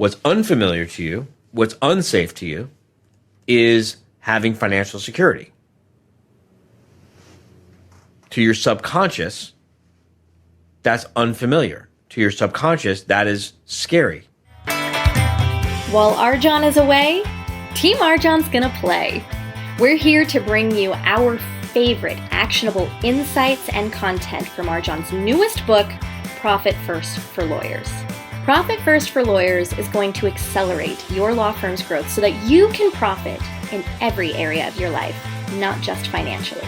What's unfamiliar to you, what's unsafe to you, is having financial security. To your subconscious, that's unfamiliar. To your subconscious, that is scary. While RJon is away, Team RJon's gonna play. We're here to bring you our favorite actionable insights and content from RJon's newest book, Profit First for Lawyers. Profit First for Lawyers is going to accelerate your law firm's growth so that you can profit in every area of your life, not just financially.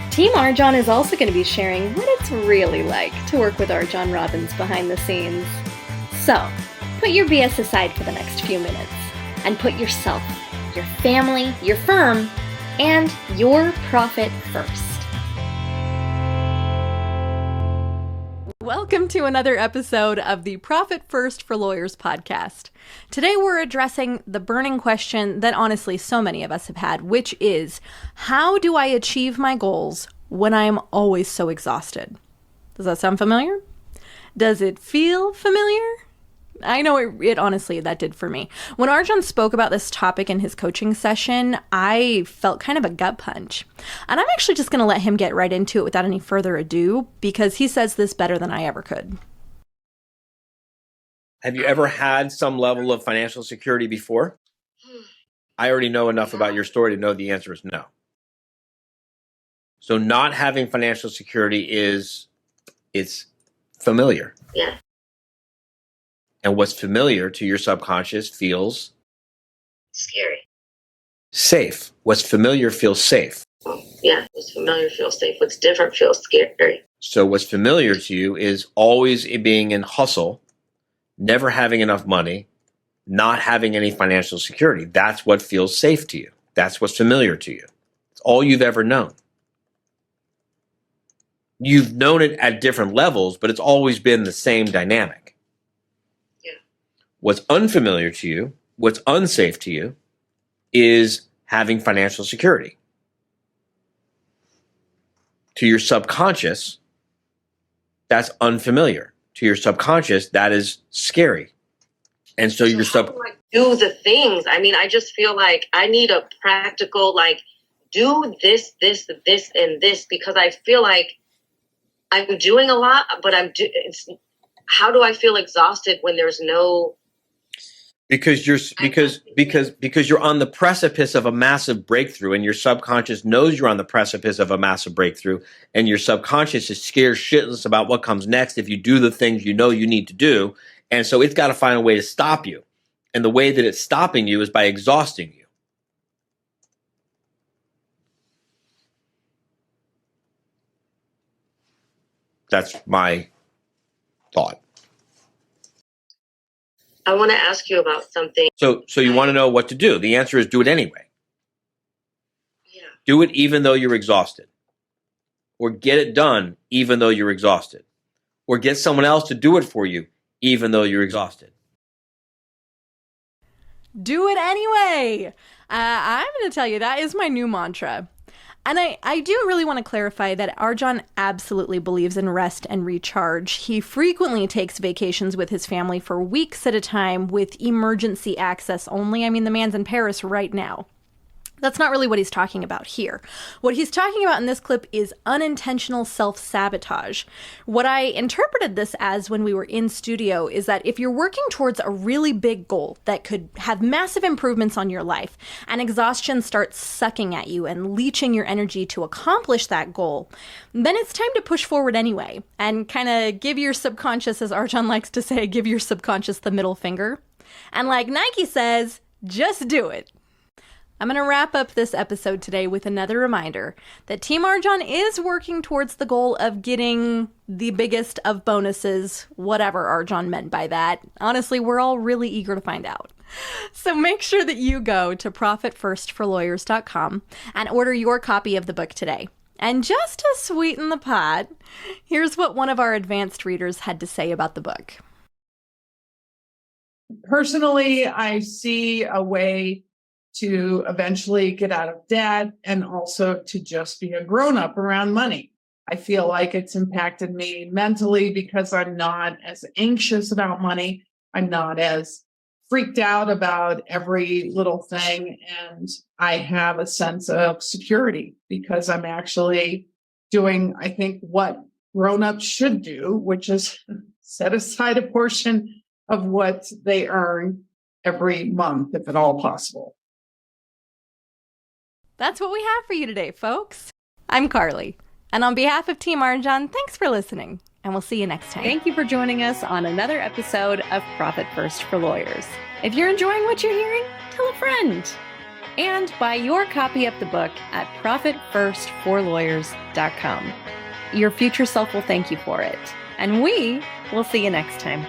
Team RJon is also going to be sharing what it's really like to work with RJon Robins behind the scenes. So, put your BS aside for the next few minutes and put yourself, your family, your firm, and your profit first. Welcome to another episode of the Profit First for Lawyers podcast. Today we're addressing the burning question that honestly so many of us have had, which is, how do I achieve my goals when I am always so exhausted? Does that sound familiar? Does it feel familiar? I know it honestly, that did for me. When RJon spoke about this topic in his coaching session, I felt kind of a gut punch. And I'm actually just going to let him get right into it without any further ado, because he says this better than I ever could. Have you ever had some level of financial security before? I already know enough about your story to know the answer is no. So not having financial security it's familiar. Yeah. And what's familiar to your subconscious feels Scary. safe. What's familiar feels safe. Yeah, what's familiar feels safe. What's different feels scary. So what's familiar to you is always being in hustle, never having enough money, not having any financial security. That's what feels safe to you. That's what's familiar to you. It's all you've ever known. You've known it at different levels, but it's always been the same dynamic. What's unfamiliar to you, what's unsafe to you, is having financial security. To your subconscious, that's unfamiliar. To your subconscious, that is scary. And so your how do I do the things? I mean, I just feel like I need a practical, do this, and this, because I feel like I'm doing a lot, but how do I feel exhausted when there's no... Because you're on the precipice of a massive breakthrough, and your subconscious knows you're on the precipice of a massive breakthrough, and your subconscious is scared shitless about what comes next if you do the things you know you need to do, and so it's got to find a way to stop you. And the way that it's stopping you is by exhausting you. That's my thought. I want to ask you about something. So you want to know what to do. The answer is do it anyway. Yeah. Do it even though you're exhausted. Or get it done even though you're exhausted. Or get someone else to do it for you even though you're exhausted. Do it anyway. I'm going to tell you, that is my new mantra. And I do really want to clarify that RJon absolutely believes in rest and recharge. He frequently takes vacations with his family for weeks at a time with emergency access only. I mean, the man's in Paris right now. That's not really what he's talking about here. What he's talking about in this clip is unintentional self-sabotage. What I interpreted this as when we were in studio is that if you're working towards a really big goal that could have massive improvements on your life, and exhaustion starts sucking at you and leeching your energy to accomplish that goal, then it's time to push forward anyway and kind of give your subconscious, as RJon likes to say, give your subconscious the middle finger. And like Nike says, just do it. I'm going to wrap up this episode today with another reminder that Team RJon is working towards the goal of getting the biggest of bonuses, whatever RJon meant by that. Honestly, we're all really eager to find out. So make sure that you go to profitfirstforlawyers.com and order your copy of the book today. And just to sweeten the pot, here's what one of our advanced readers had to say about the book. Personally, I see a way to eventually get out of debt and also to just be a grown-up around money. I feel like it's impacted me mentally because I'm not as anxious about money. I'm not as freaked out about every little thing. And I have a sense of security because I'm actually doing, I think, what grown-ups should do, which is set aside a portion of what they earn every month, if at all possible. That's what we have for you today, folks. I'm Carly. And on behalf of Team RJon, thanks for listening. And we'll see you next time. Thank you for joining us on another episode of Profit First for Lawyers. If you're enjoying what you're hearing, tell a friend. And buy your copy of the book at profitfirstforlawyers.com. Your future self will thank you for it. And we will see you next time.